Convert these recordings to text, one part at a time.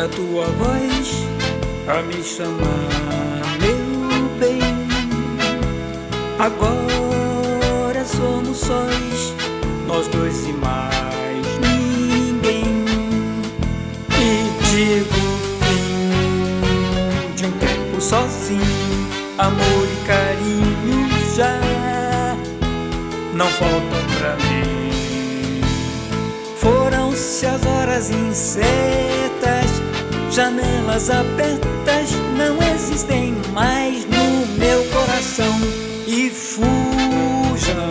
da tua voz a me chamar, meu bem. Agora somos sós, nós dois e mais ninguém. E digo fim de um tempo sozinho, amor e carinho já não faltam pra mim. Foram-se as horas incertas, janelas abertas não existem mais no meu coração. E fujam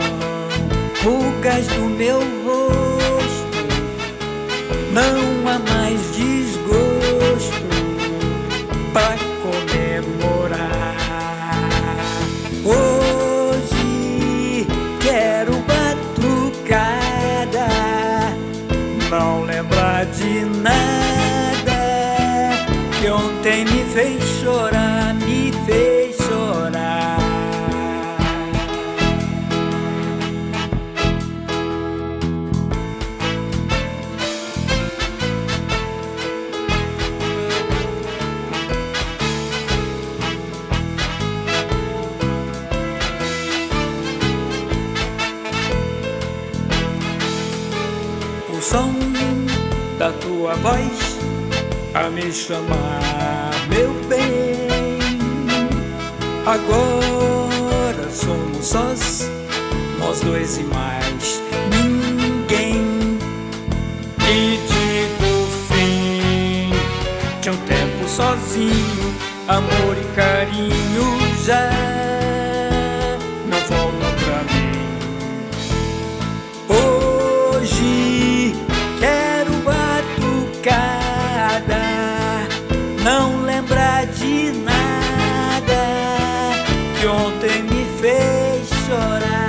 rugas do meu rosto, não há mais desgosto pra comemorar. Hoje quero batucada, não lembrar de nada que ontem me fez chorar, me fez chorar. O som da tua voz a me chamar, meu bem. Agora somos sós, nós dois e mais ninguém. E digo fim de um tempo sozinho, amor e carinho já não voltam pra mim. Hoje quero batucada, não lembrar de nada que ontem me fez chorar.